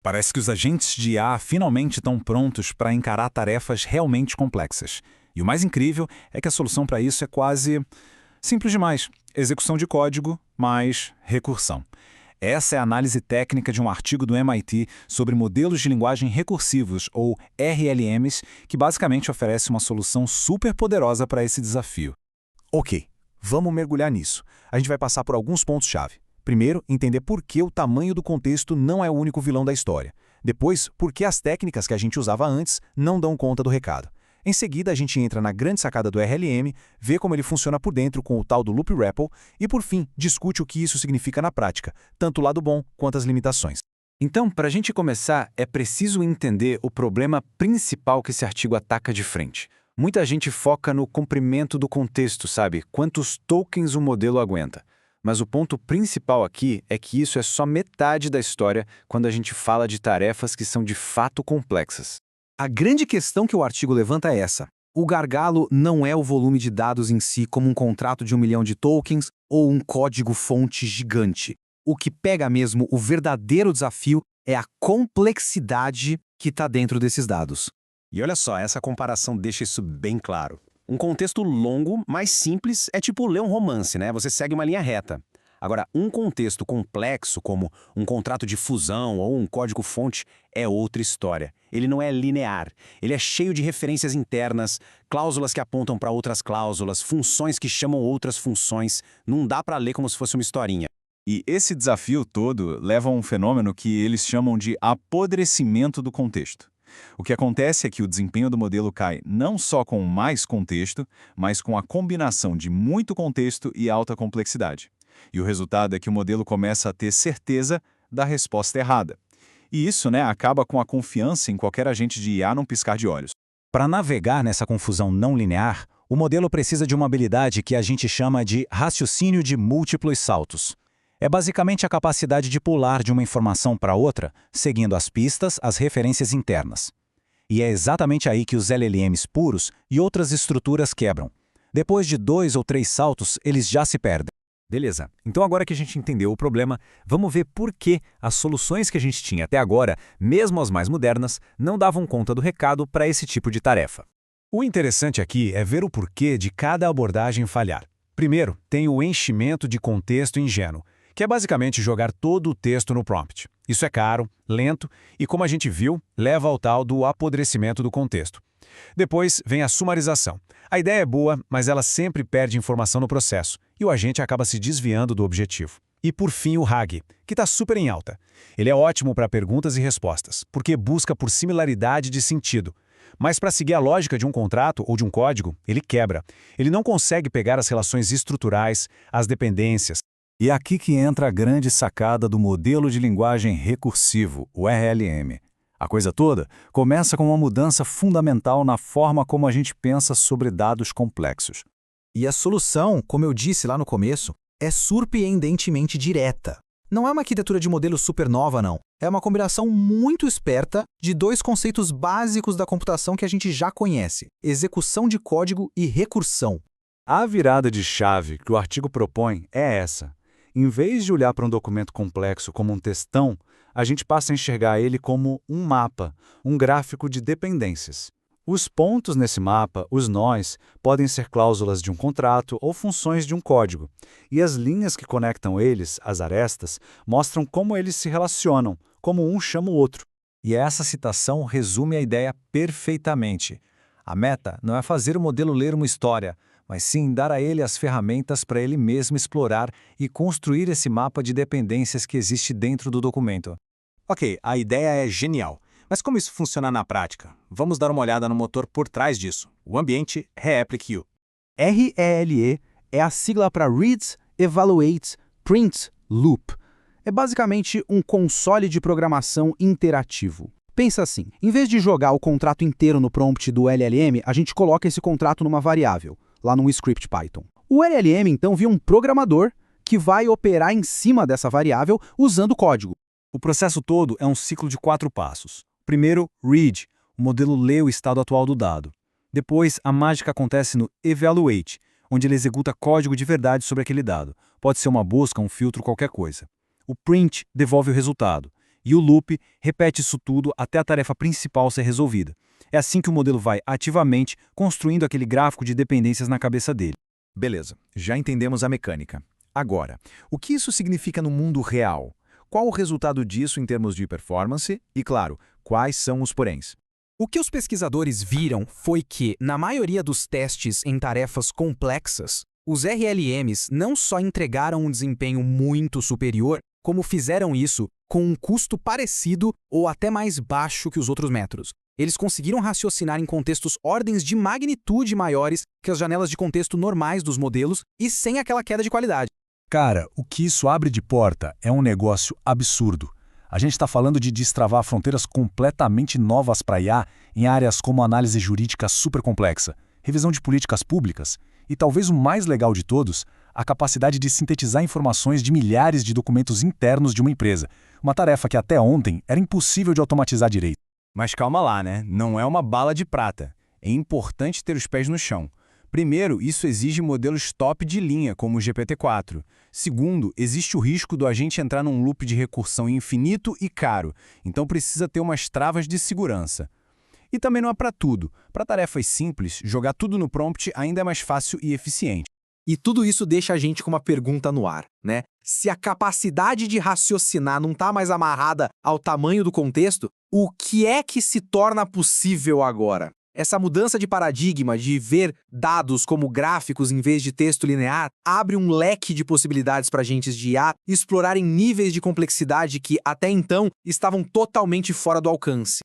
Parece que os agentes de IA finalmente estão prontos para encarar tarefas realmente complexas. E o mais incrível é que a solução para isso é quase simples demais. Execução de código mais recursão. Essa é a análise técnica de um artigo do MIT sobre modelos de linguagem recursivos, ou RLMs, que basicamente oferece uma solução super poderosa para esse desafio. Ok, vamos mergulhar nisso. A gente vai passar por alguns pontos-chave. Primeiro, entender por que o tamanho do contexto não é o único vilão da história. Depois, por que as técnicas que a gente usava antes não dão conta do recado. Em seguida, a gente entra na grande sacada do RLM, vê como ele funciona por dentro com o tal do Loop REPL e, por fim, discute o que isso significa na prática, tanto o lado bom quanto as limitações. Então, para a gente começar, é preciso entender o problema principal que esse artigo ataca de frente. Muita gente foca no comprimento do contexto, sabe? Quantos tokens o modelo aguenta. Mas o ponto principal aqui é que isso é só metade da história quando a gente fala de tarefas que são de fato complexas. A grande questão que o artigo levanta é essa. O gargalo não é o volume de dados em si, como um contrato de 1 milhão de tokens ou um código-fonte gigante. O que pega mesmo o verdadeiro desafio é a complexidade que está dentro desses dados. E olha só, essa comparação deixa isso bem claro. Um contexto longo, mais simples, é tipo ler um romance, né? Você segue uma linha reta. Agora, um contexto complexo, como um contrato de fusão ou um código-fonte, é outra história. Ele não é linear. Ele é cheio de referências internas, cláusulas que apontam para outras cláusulas, funções que chamam outras funções. Não dá para ler como se fosse uma historinha. E esse desafio todo leva a um fenômeno que eles chamam de apodrecimento do contexto. O que acontece é que o desempenho do modelo cai não só com mais contexto, mas com a combinação de muito contexto e alta complexidade. E o resultado é que o modelo começa a ter certeza da resposta errada. E isso, acaba com a confiança em qualquer agente de IA num piscar de olhos. Para navegar nessa confusão não linear, o modelo precisa de uma habilidade que a gente chama de raciocínio de múltiplos saltos. É basicamente a capacidade de pular de uma informação para outra, seguindo as pistas, as referências internas. E é exatamente aí que os LLMs puros e outras estruturas quebram. Depois de 2 ou 3 saltos, eles já se perdem. Beleza, então agora que a gente entendeu o problema, vamos ver por que as soluções que a gente tinha até agora, mesmo as mais modernas, não davam conta do recado para esse tipo de tarefa. O interessante aqui é ver o porquê de cada abordagem falhar. Primeiro, tem o enchimento de contexto ingênuo, que é basicamente jogar todo o texto no prompt. Isso é caro, lento e, como a gente viu, leva ao tal do apodrecimento do contexto. Depois vem a sumarização. A ideia é boa, mas ela sempre perde informação no processo, e o agente acaba se desviando do objetivo. E por fim o RAG, que está super em alta. Ele é ótimo para perguntas e respostas, porque busca por similaridade de sentido. Mas para seguir a lógica de um contrato ou de um código, ele quebra. Ele não consegue pegar as relações estruturais, as dependências. E é aqui que entra a grande sacada do modelo de linguagem recursivo, o RLM. A coisa toda começa com uma mudança fundamental na forma como a gente pensa sobre dados complexos. E a solução, como eu disse lá no começo, é surpreendentemente direta. Não é uma arquitetura de modelo supernova, não. É uma combinação muito esperta de 2 conceitos básicos da computação que a gente já conhece: execução de código e recursão. A virada de chave que o artigo propõe é essa. Em vez de olhar para um documento complexo como um textão, a gente passa a enxergar ele como um mapa, um gráfico de dependências. Os pontos nesse mapa, os nós, podem ser cláusulas de um contrato ou funções de um código. E as linhas que conectam eles, as arestas, mostram como eles se relacionam, como um chama o outro. E essa citação resume a ideia perfeitamente. A meta não é fazer o modelo ler uma história, mas sim dar a ele as ferramentas para ele mesmo explorar e construir esse mapa de dependências que existe dentro do documento. Ok, a ideia é genial. Mas como isso funciona na prática? Vamos dar uma olhada no motor por trás disso, o ambiente Reaplique-U. RELE é a sigla para Reads, Evaluates, Prints, Loop. É basicamente um console de programação interativo. Pensa assim, em vez de jogar o contrato inteiro no prompt do LLM, a gente coloca esse contrato numa variável, lá num script Python. O LLM, então, vira um programador que vai operar em cima dessa variável usando código. O processo todo é um ciclo de 4 passos. Primeiro, read, o modelo lê o estado atual do dado. Depois, a mágica acontece no evaluate, onde ele executa código de verdade sobre aquele dado. Pode ser uma busca, um filtro, qualquer coisa. O print devolve o resultado. E o loop repete isso tudo até a tarefa principal ser resolvida. É assim que o modelo vai ativamente construindo aquele gráfico de dependências na cabeça dele. Beleza, já entendemos a mecânica. Agora, o que isso significa no mundo real? Qual o resultado disso em termos de performance? E, claro, quais são os poréns? O que os pesquisadores viram foi que, na maioria dos testes em tarefas complexas, os RLMs não só entregaram um desempenho muito superior, como fizeram isso com um custo parecido ou até mais baixo que os outros métodos. Eles conseguiram raciocinar em contextos ordens de magnitude maiores que as janelas de contexto normais dos modelos e sem aquela queda de qualidade. Cara, o que isso abre de porta é um negócio absurdo. A gente está falando de destravar fronteiras completamente novas para IA em áreas como análise jurídica super complexa, revisão de políticas públicas e, talvez o mais legal de todos, a capacidade de sintetizar informações de milhares de documentos internos de uma empresa, uma tarefa que até ontem era impossível de automatizar direito. Mas calma lá, né? Não é uma bala de prata. É importante ter os pés no chão. Primeiro, isso exige modelos top de linha, como o GPT-4. Segundo, existe o risco do agente entrar num loop de recursão infinito e caro, então precisa ter umas travas de segurança. E também não é para tudo. Para tarefas simples, jogar tudo no prompt ainda é mais fácil e eficiente. E tudo isso deixa a gente com uma pergunta no ar, né? Se a capacidade de raciocinar não está mais amarrada ao tamanho do contexto, o que é que se torna possível agora? Essa mudança de paradigma de ver dados como gráficos em vez de texto linear abre um leque de possibilidades para agentes de IA explorarem níveis de complexidade que, até então, estavam totalmente fora do alcance.